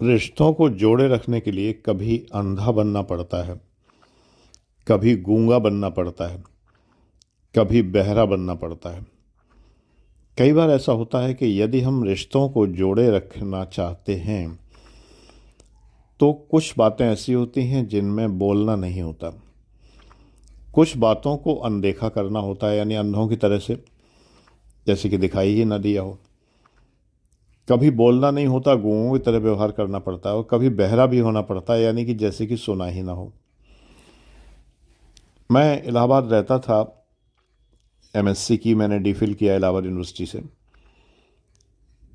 रिश्तों को जोड़े रखने के लिए कभी अंधा बनना पड़ता है, कभी गूंगा बनना पड़ता है, कभी बहरा बनना पड़ता है। कई बार ऐसा होता है कि यदि हम रिश्तों को जोड़े रखना चाहते हैं तो कुछ बातें ऐसी होती हैं जिनमें बोलना नहीं होता, कुछ बातों को अनदेखा करना होता है, यानी अंधों की तरह से, जैसे कि दिखाई ही ना दिया हो। कभी बोलना नहीं होता, गूंगों की तरह व्यवहार करना पड़ता है, और कभी बहरा भी होना पड़ता है, यानी कि जैसे कि सुना ही ना हो। मैं इलाहाबाद रहता था, एमएससी की मैंने डीफिल किया इलाहाबाद यूनिवर्सिटी से।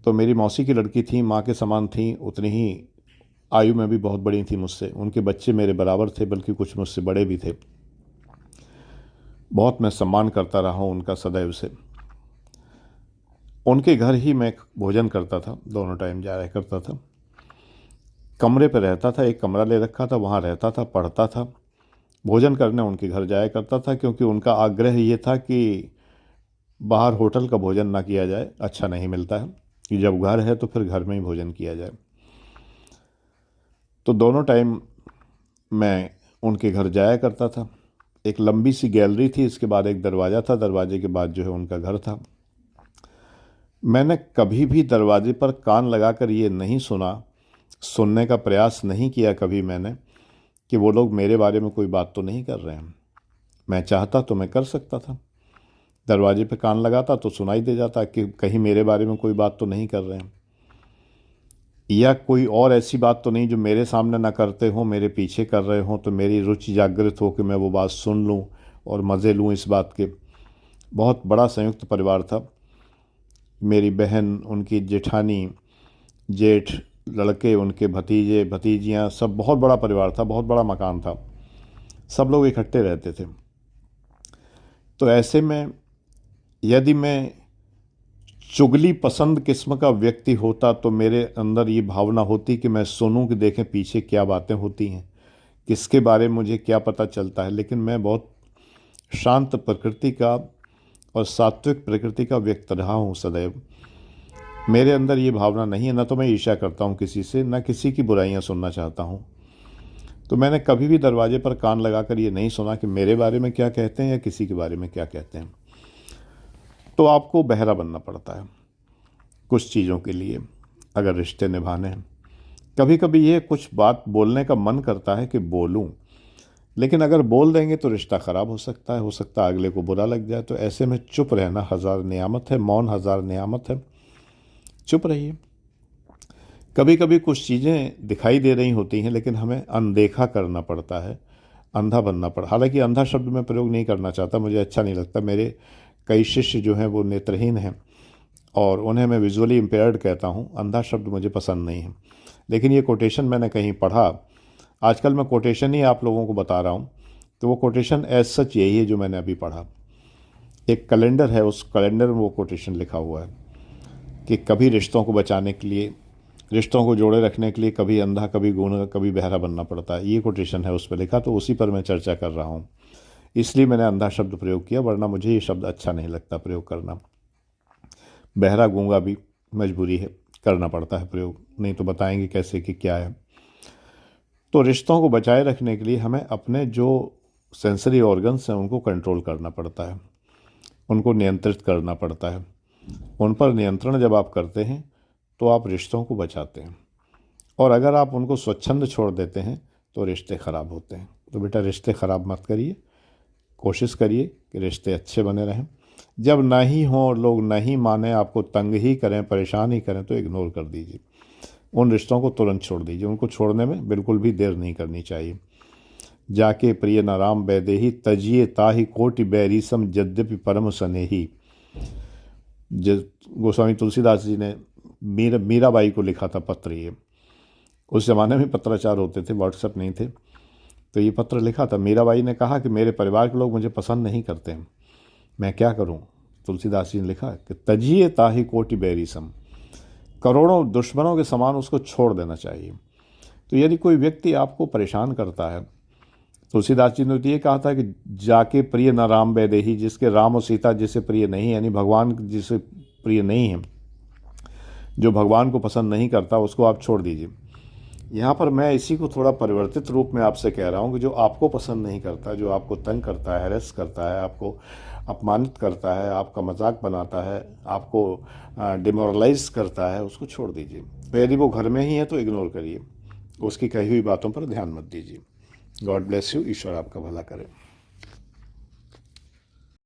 तो मेरी मौसी की लड़की थी, माँ के समान थी, उतनी ही आयु में भी बहुत बड़ी थी मुझसे। उनके बच्चे मेरे बराबर थे, बल्कि कुछ मुझसे बड़े भी थे। बहुत मैं सम्मान करता रहा हूँ उनका सदैव से। उनके घर ही मैं भोजन करता था, दोनों टाइम जाया करता था। कमरे पर रहता था, एक कमरा ले रखा था, वहाँ रहता था, पढ़ता था, भोजन करने उनके घर जाया करता था, क्योंकि उनका आग्रह ये था कि बाहर होटल का भोजन ना किया जाए, अच्छा नहीं मिलता है, कि जब घर है तो फिर घर में ही भोजन किया जाए। तो दोनों टाइम मैं उनके घर जाया करता था। एक लंबी सी गैलरी थी, इसके बाद एक दरवाज़ा था, दरवाजे के बाद जो है उनका घर था। मैंने कभी भी दरवाजे पर कान लगाकर ये नहीं सुना, सुनने का प्रयास नहीं किया कभी मैंने, कि वो लोग मेरे बारे में कोई बात तो नहीं कर रहे हैं। मैं चाहता तो मैं कर सकता था, दरवाजे पे कान लगाता तो सुनाई दे जाता कि कहीं मेरे बारे में कोई बात तो नहीं कर रहे हैं, या कोई और ऐसी बात तो नहीं जो मेरे सामने ना करते हों, मेरे पीछे कर रहे हों, तो मेरी रुचि जागृत हो कि मैं वो बात सुन लूँ और मज़े लूँ इस बात के। बहुत बड़ा संयुक्त परिवार था। मेरी बहन, उनकी जेठानी, जेठ, लड़के, उनके भतीजे भतीजियाँ, सब, बहुत बड़ा परिवार था, बहुत बड़ा मकान था, सब लोग इकट्ठे रहते थे। तो ऐसे में यदि मैं चुगली पसंद किस्म का व्यक्ति होता तो मेरे अंदर ये भावना होती कि मैं सुनूं कि देखें पीछे क्या बातें होती हैं, किसके बारे में मुझे क्या पता चलता है। लेकिन मैं बहुत शांत प्रकृति का और सात्विक प्रकृति का व्यक्ति रहा हूँ सदैव। मेरे अंदर ये भावना नहीं है, न तो मैं ईर्ष्या करता हूँ किसी से, न किसी की बुराइयाँ सुनना चाहता हूँ। तो मैंने कभी भी दरवाजे पर कान लगाकर ये नहीं सुना कि मेरे बारे में क्या कहते हैं या किसी के बारे में क्या कहते हैं। तो आपको बहरा बनना पड़ता है कुछ चीज़ों के लिए, अगर रिश्ते निभाने हैं। कभी कभी ये कुछ बात बोलने का मन करता है कि बोलूं, लेकिन अगर बोल देंगे तो रिश्ता ख़राब हो सकता है अगले को बुरा लग जाए। तो ऐसे में चुप रहना हज़ार नियामत है, मौन हज़ार नियामत है। चुप रहिए। कभी कभी कुछ चीज़ें दिखाई दे रही होती हैं, लेकिन हमें अनदेखा करना पड़ता है, अंधा बनना पड़ा। हालांकि अंधा शब्द मैं प्रयोग नहीं करना चाहता, मुझे अच्छा नहीं लगता। मेरे कई शिष्य जो हैं वो नेत्रहीन हैं और उन्हें मैं विजुअली इम्पेयर्ड कहता हूँ। अंधा शब्द मुझे पसंद नहीं है। लेकिन ये कोटेशन मैंने कहीं पढ़ा, आजकल मैं कोटेशन ही आप लोगों को बता रहा हूँ, तो वो कोटेशन एज सच यही है जो मैंने अभी पढ़ा। एक कैलेंडर है, उस कैलेंडर में वो कोटेशन लिखा हुआ है कि कभी रिश्तों को बचाने के लिए, रिश्तों को जोड़े रखने के लिए कभी अंधा, कभी गूंगा, कभी बहरा बनना पड़ता है। ये कोटेशन है उस पर लिखा, तो उसी पर मैं चर्चा कर रहा हूँ। इसलिए मैंने अंधा शब्द प्रयोग किया, वरना मुझे ये शब्द अच्छा नहीं लगता प्रयोग करना। बहरा गूंगा भी मजबूरी है, करना पड़ता है प्रयोग, नहीं तो बताएंगे कैसे कि क्या है। तो रिश्तों को बचाए रखने के लिए हमें अपने जो सेंसरी ऑर्गन्स हैं उनको कंट्रोल करना पड़ता है, उनको नियंत्रित करना पड़ता है। उन पर नियंत्रण जब आप करते हैं तो आप रिश्तों को बचाते हैं, और अगर आप उनको स्वच्छंद छोड़ देते हैं तो रिश्ते ख़राब होते हैं। तो बेटा, रिश्ते ख़राब मत करिए, कोशिश करिए कि रिश्ते अच्छे बने रहें। जब ना ही हों और लोग नहीं माने, आपको तंग ही करें, परेशान ही करें, तो इग्नोर कर दीजिए। उन रिश्तों को तुरंत छोड़ दीजिए, उनको छोड़ने में बिल्कुल भी देर नहीं करनी चाहिए। जाके प्रिय नाराम बैदेही तजिए ताहि कोटि बैरीसम यद्यपि परम स्नेही। गोस्वामी तुलसीदास जी ने मीराबाई को लिखा था पत्र। ये उस ज़माने में पत्राचार होते थे, व्हाट्सएप नहीं थे, तो ये पत्र लिखा था। मीराबाई ने कहा कि मेरे परिवार के लोग मुझे पसंद नहीं करते हैं, मैं क्या करूं। तुलसीदास जी ने लिखा कि तजिए ताहि कोटि बैरीसम, करोड़ों दुश्मनों के समान उसको छोड़ देना चाहिए। तो यदि कोई व्यक्ति आपको परेशान करता है, तुलसीदास जी ने तो ये कहा था कि जाके प्रिय न राम बैदेही, जिसके राम और सीता जिसे प्रिय नहीं, यानी भगवान जिसे प्रिय नहीं है, जो भगवान को पसंद नहीं करता, उसको आप छोड़ दीजिए। यहाँ पर मैं इसी को थोड़ा परिवर्तित रूप में आपसे कह रहा हूँ कि जो आपको पसंद नहीं करता, जो आपको तंग करता है, हैरेस करता है, आपको अपमानित करता है, आपका मजाक बनाता है, आपको डिमोरलाइज करता है, उसको छोड़ दीजिए। तो यदि वो घर में ही है तो इग्नोर करिए, उसकी कही हुई बातों पर ध्यान मत दीजिए। God bless you. ईश्वर आपका भला करे।